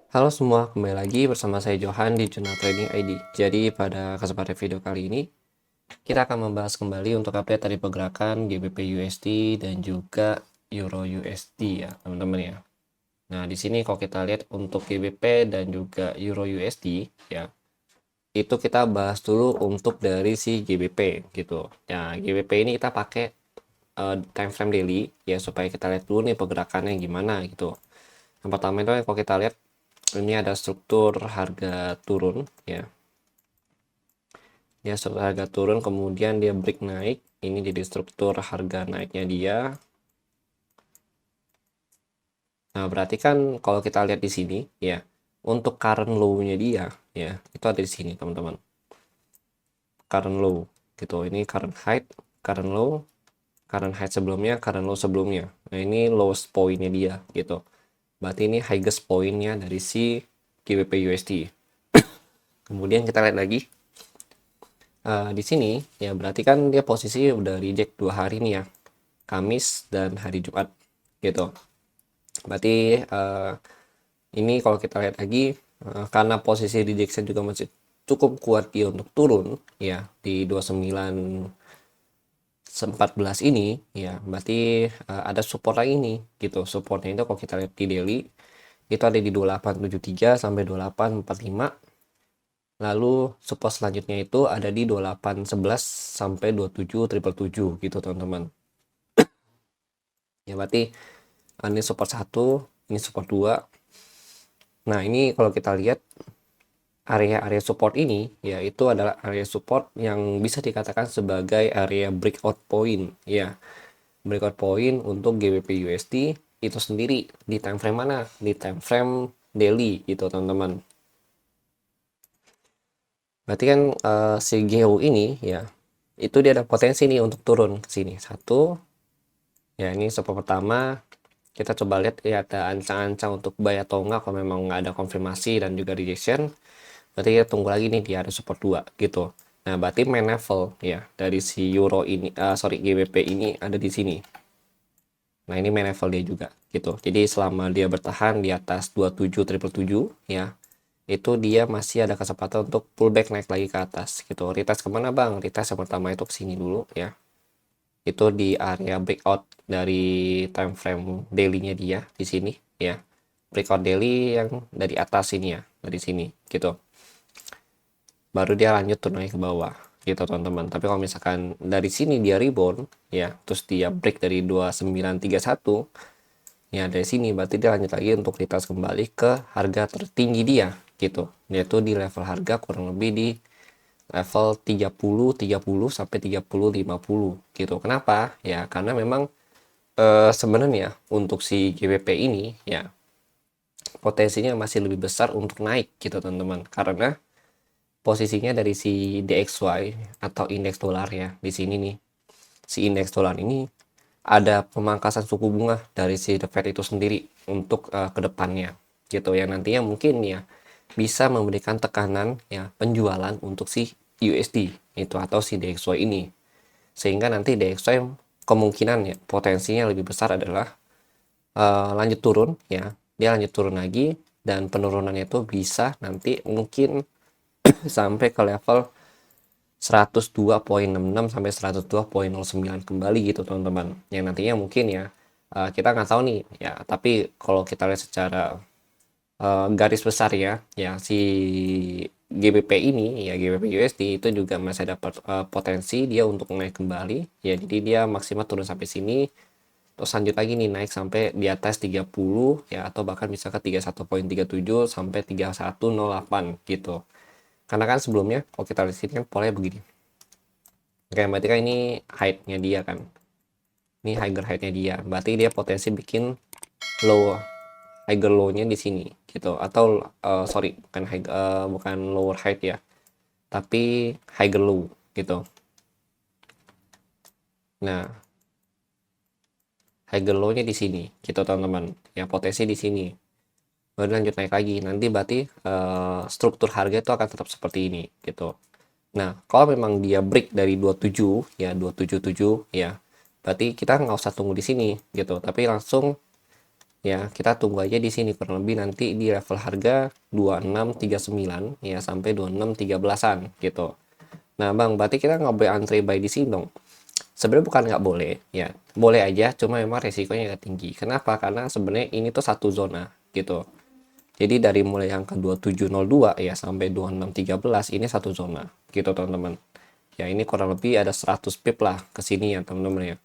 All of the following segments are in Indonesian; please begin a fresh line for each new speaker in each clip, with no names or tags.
Halo semua, kembali lagi bersama saya Johan di Jurnal Trading ID. Jadi pada kesempatan video kali ini, kita akan membahas kembali untuk update dari pergerakan GBP USD dan juga Euro USD ya, teman-teman ya. Nah, di sini kalau kita lihat untuk GBP dan juga Euro USD ya, itu kita bahas dulu untuk dari si GBP gitu. Ya, GBP ini kita pakai time frame daily ya supaya kita lihat dulu nih pergerakannya gimana gitu. Yang pertama itu kalau kita lihat ini ada struktur harga turun ya, struktur harga turun kemudian dia break naik, ini jadi struktur harga naiknya dia. Nah, berarti kan kalau kita lihat di sini ya, untuk current low-nya dia ya, itu ada di sini teman-teman, current low gitu. Ini current high, current low, current high sebelumnya, current low sebelumnya. Nah, ini lowest point-nya dia gitu. Berarti ini highest point-nya dari si GBP USD. Kemudian kita lihat lagi di sini ya, berarti kan dia posisi udah reject 2 hari nih ya, Kamis dan hari Jumat gitu. Berarti ini kalau kita lihat lagi karena posisi rejection juga masih cukup kuat dia untuk turun ya di 29.14 ini ya, berarti ada support lagi nih gitu. Supportnya itu kalau kita lihat di daily itu ada di 2873 sampai 2845. Lalu support selanjutnya itu ada di 2811 sampai 27.777 gitu teman-teman. Ya berarti ini support 1, ini support 2. Nah, ini kalau kita lihat area-area support ini ya, itu adalah area support yang bisa dikatakan sebagai area breakout point ya. Breakout point untuk GBP USD itu sendiri di time frame mana? Di time frame daily gitu teman-teman. Berarti kan si GEO ini ya, itu dia ada potensi nih untuk turun ke sini. Satu, ya ini support pertama. Kita coba lihat ya ada ancang-ancang untuk buy atau enggak. Kalau memang nggak ada konfirmasi dan juga rejection, berarti kita tunggu lagi nih, dia ada support 2 gitu. Nah, berarti main level ya dari si Euro ini, GBP ini ada di sini. Nah, ini main level dia juga gitu. Jadi selama dia bertahan di atas 27.777 ya, itu dia masih ada kesempatan untuk pullback naik lagi ke atas gitu. Retest kemana bang? Retest yang pertama itu kesini dulu ya. Itu di area breakout dari time frame daily-nya dia di sini ya. Breakout daily yang dari atas sini ya, dari sini gitu. Baru dia lanjut tuh naik ke bawah gitu teman-teman. Tapi kalau misalkan dari sini dia rebound ya, terus dia break dari 2931 ya, dari sini berarti dia lanjut lagi untuk retest kembali ke harga tertinggi dia gitu, yaitu di level harga kurang lebih di level 30 sampai 30.50 gitu. Kenapa ya? Karena memang sebenarnya untuk si GBP ini ya, potensinya masih lebih besar untuk naik gitu teman-teman, karena posisinya dari si DXY atau indeks dolar ya, di sini nih si indeks dolar ini ada pemangkasan suku bunga dari si The Fed itu sendiri untuk kedepannya gitu, yang nantinya mungkin ya bisa memberikan tekanan ya penjualan untuk si USD itu atau si DXY ini, sehingga nanti DXY kemungkinan ya potensinya lebih besar adalah lanjut turun ya, dia lanjut turun lagi, dan penurunannya itu bisa nanti mungkin sampai ke level 102.66 sampai 102.09 kembali gitu teman-teman, yang nantinya mungkin ya kita nggak tahu nih ya, tapi kalau kita lihat secara garis besar ya, si GBP ini ya, GBP USD itu juga masih ada potensi dia untuk naik kembali ya. Jadi dia maksimal turun sampai sini, terus lanjut lagi nih naik sampai di atas 30 ya, atau bahkan bisa ke 31.37 sampai 3108 gitu. Karena kan sebelumnya kalau kita lihat sini kan polanya begini. Oke, berarti kan ini height-nya dia kan. Ini higher height-nya dia. Berarti dia potensi bikin low, higher low-nya di sini gitu. Atau sorry, bukan lower height ya, tapi higher low gitu. Nah, higher low-nya di sini gitu teman-teman. Ya, potensi di sini. Baru lanjut naik lagi. Nanti berarti struktur harga itu akan tetap seperti ini gitu. Nah, kalau memang dia break dari 27 ya, 277 ya, berarti kita nggak usah tunggu di sini gitu, tapi langsung ya kita tunggu aja di sini kurang lebih nanti di level harga 2639 ya sampai 2613-an gitu. Nah Bang, berarti kita nggak boleh antri buy di sini dong. Sebenarnya bukan nggak boleh, ya boleh aja, cuma memang resikonya agak tinggi. Kenapa? Karena sebenarnya ini tuh satu zona gitu. Jadi dari mulai angka 2702 ya sampai 2613 ini satu zona gitu teman-teman. Ya ini kurang lebih ada 100 pip lah ke sini ya teman-teman ya.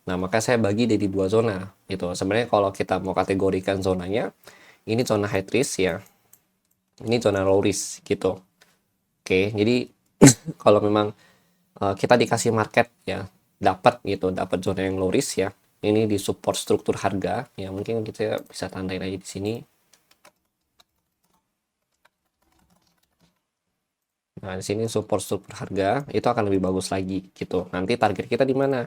Nah maka saya bagi jadi dua zona gitu. Sebenarnya kalau kita mau kategorikan zonanya, ini zona high risk ya, ini zona low risk gitu. Oke, jadi kalau memang kita dikasih market ya, dapat zona yang low risk ya. Ini di support struktur harga ya, mungkin kita bisa tandain aja di sini. Nah, di sini support struktur harga itu akan lebih bagus lagi gitu. Nanti target kita di mana?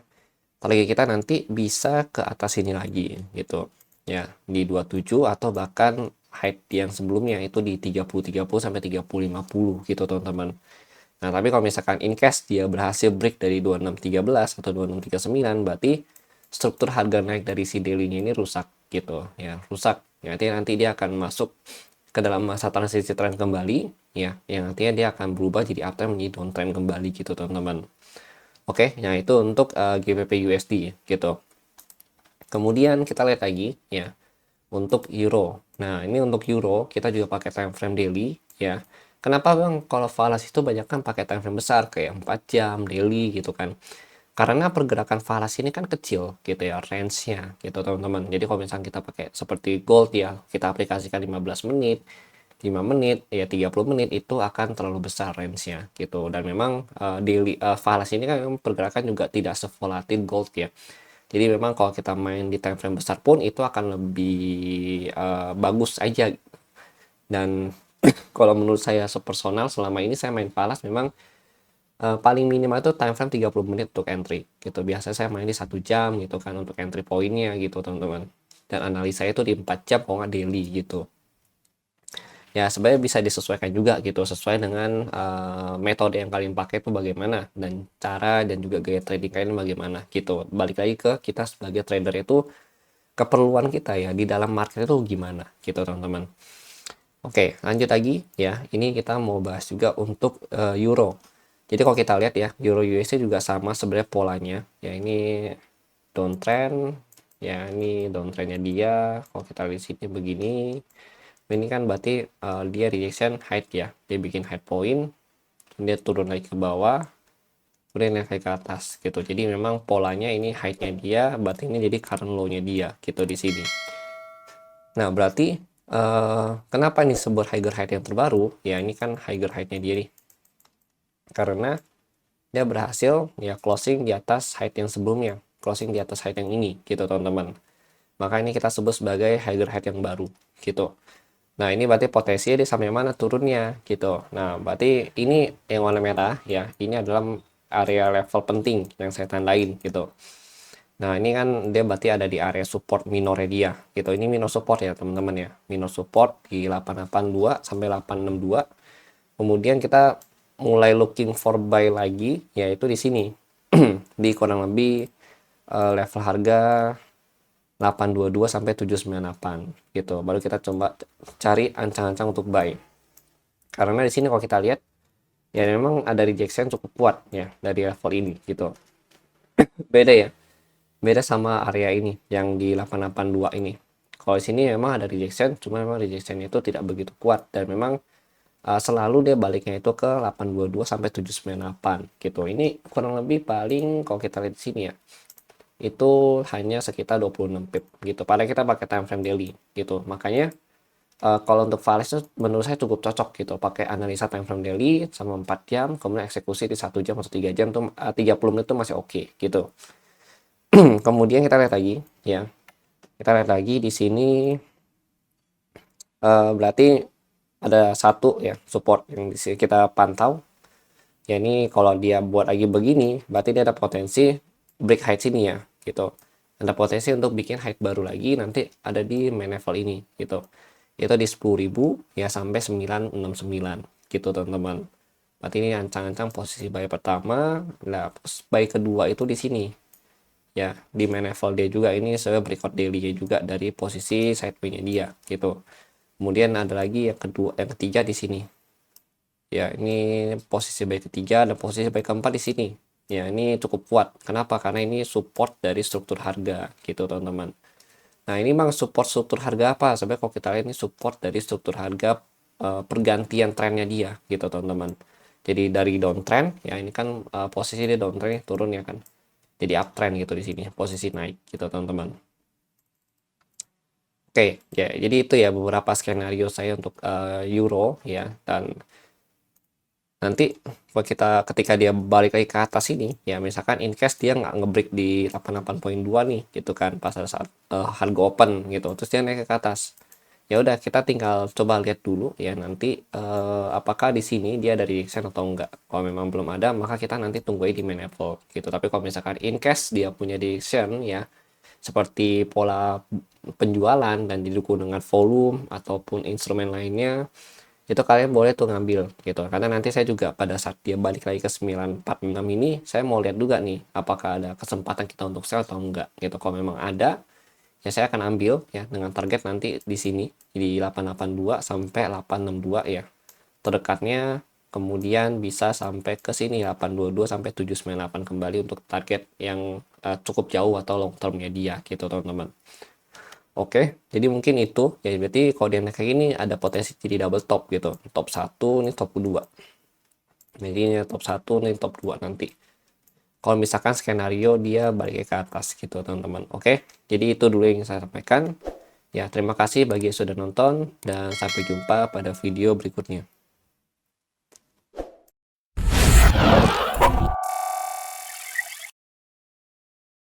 Target kita nanti bisa ke atas ini lagi gitu. Ya, di 27 atau bahkan height yang sebelumnya itu di 30 sampai 30 50 gitu, teman-teman. Nah, tapi kalau misalkan in case dia berhasil break dari 2613 atau 2639, berarti struktur harga naik dari si daily-nya ini rusak gitu ya, rusak. Ya, nanti dia akan masuk ke dalam masa transisi tren kembali ya, yang nantinya dia akan berubah jadi uptrend menjadi downtrend kembali gitu teman-teman. Oke, nah itu untuk GBP USD gitu. Kemudian kita lihat lagi ya untuk euro. Nah, ini untuk euro kita juga pakai time frame daily ya. Kenapa Bang kalau falas itu banyak kan pakai time frame besar kayak 4 jam daily gitu kan? Karena pergerakan falas ini kan kecil gitu ya, range-nya gitu teman-teman. Jadi kalau misalnya kita pakai seperti gold ya, kita aplikasikan 15 menit, 5 menit, ya 30 menit itu akan terlalu besar range-nya gitu. Dan memang daily falas ini kan pergerakan juga tidak sevolatil gold ya. Jadi memang kalau kita main di time frame besar pun itu akan lebih bagus aja. Dan kalau menurut saya sepersonal selama ini saya main falas memang paling minimal itu time frame 30 menit untuk entry gitu. Biasanya saya main di 1 jam gitu kan untuk entry poinnya gitu teman-teman. Dan analisa itu di 4 jam kalau nggak daily gitu. Ya sebenarnya bisa disesuaikan juga gitu sesuai dengan metode yang kalian pakai itu bagaimana dan cara dan juga gaya trading kalian bagaimana gitu. Balik lagi ke kita sebagai trader itu keperluan kita ya di dalam market itu gimana gitu teman-teman. Oke, lanjut lagi ya. Ini kita mau bahas juga untuk euro. Jadi kalau kita lihat ya, euro USD juga sama sebenarnya polanya. Ya ini downtrend, ya ini downtrendnya dia. Kalau kita lihat sini begini, ini kan berarti dia rejection height ya. Dia bikin height point, dia turun lagi ke bawah, kemudian naik ke atas gitu. Jadi memang polanya ini height-nya dia, berarti ini jadi current low-nya dia gitu di sini. Nah, berarti kenapa nih sebut higher height yang terbaru? Ya, ini kan higher height-nya dia nih. Karena dia berhasil ya closing di atas height yang sebelumnya, closing di atas height yang ini gitu, teman-teman. Maka ini kita sebut sebagai higher height yang baru gitu. Nah, ini berarti potensinya dia sampai mana turunnya gitu. Nah, berarti ini yang warna merah ya, ini adalah area level penting yang saya tandain gitu. Nah, ini kan dia berarti ada di area support minornya dia gitu. Ini minor support ya, teman-teman ya. Minor support di 882 sampai 862. Kemudian kita mulai looking for buy lagi yaitu di sini. Di kurang lebih level harga 822 sampai 798 gitu. Baru kita coba cari ancang-ancang untuk buy. Karena di sini kalau kita lihat ya memang ada rejection cukup kuat ya dari level ini gitu. Beda ya. Beda sama area ini yang di 882 ini. Kalau di sini memang ada rejection, cuma memang rejection itu tidak begitu kuat dan memang selalu dia baliknya itu ke 822 sampai 798 gitu. Ini kurang lebih paling kalau kita lihat di sini ya. Itu hanya sekitar 26 pip gitu. Padahal kita pakai time frame daily gitu. Makanya kalau untuk Fales itu menurut saya cukup cocok gitu. Pakai analisa time frame daily sama 4 jam, kemudian eksekusi di 1 jam atau 3 jam tuh 30 menit itu masih oke gitu. Kemudian kita lihat lagi ya. Kita lihat lagi di sini berarti ada satu ya support yang kita pantau. Ya ini kalau dia buat lagi begini, berarti dia ada potensi break height sini ya gitu. Ada potensi untuk bikin height baru lagi nanti ada di main level ini gitu. Itu di 10.000 ya sampai 969 gitu teman-teman. Berarti ini ancang-ancang posisi buy pertama, nah buy kedua itu di sini ya di main level dia juga. Ini saya breakout daily juga dari posisi sideway-nya dia gitu. Kemudian ada lagi yang kedua, yang ketiga di sini. Ya, ini posisi buy ketiga dan posisi buy keempat di sini. Ya, ini cukup kuat. Kenapa? Karena ini support dari struktur harga gitu, teman-teman. Nah, ini Bang support struktur harga apa? Sebenarnya kalau kita lihat ini support dari struktur harga pergantian trennya dia gitu, teman-teman. Jadi dari downtrend, ya ini kan posisi dia downtrend turun ya kan. Jadi uptrend gitu di sini, posisi naik gitu, teman-teman. Oke, ya jadi itu ya beberapa skenario saya untuk euro ya, dan nanti kalau kita ketika dia balik lagi ke atas ini ya, misalkan in case dia nggak ngebreak di 88.2 nih gitu kan pas saat harga open gitu, terus dia naik ke atas, ya udah kita tinggal coba lihat dulu ya nanti apakah di sini dia dari reaction atau enggak. Kalau memang belum ada maka kita nanti tunggu di main level gitu. Tapi kalau misalkan in case dia punya reaction ya seperti pola penjualan dan didukung dengan volume ataupun instrumen lainnya, itu kalian boleh tuh ngambil gitu. Karena nanti saya juga pada saat dia balik lagi ke 946 ini, saya mau lihat juga nih apakah ada kesempatan kita untuk sell atau enggak gitu. Kalau memang ada, ya saya akan ambil ya dengan target nanti di sini di 882 sampai 862 ya. Terdekatnya kemudian bisa sampai ke sini 822 sampai 798 kembali untuk target yang cukup jauh atau long termnya dia gitu, teman-teman. Oke, jadi mungkin itu ya, berarti kalau dia naik kayak gini ada potensi jadi double top gitu. Top 1 ini top 2. Jadi ini top 1 ini top 2 nanti. Kalau misalkan skenario dia balik ke atas gitu, teman-teman. Oke, jadi itu dulu yang saya sampaikan. Ya, terima kasih bagi yang sudah nonton dan sampai jumpa pada video berikutnya.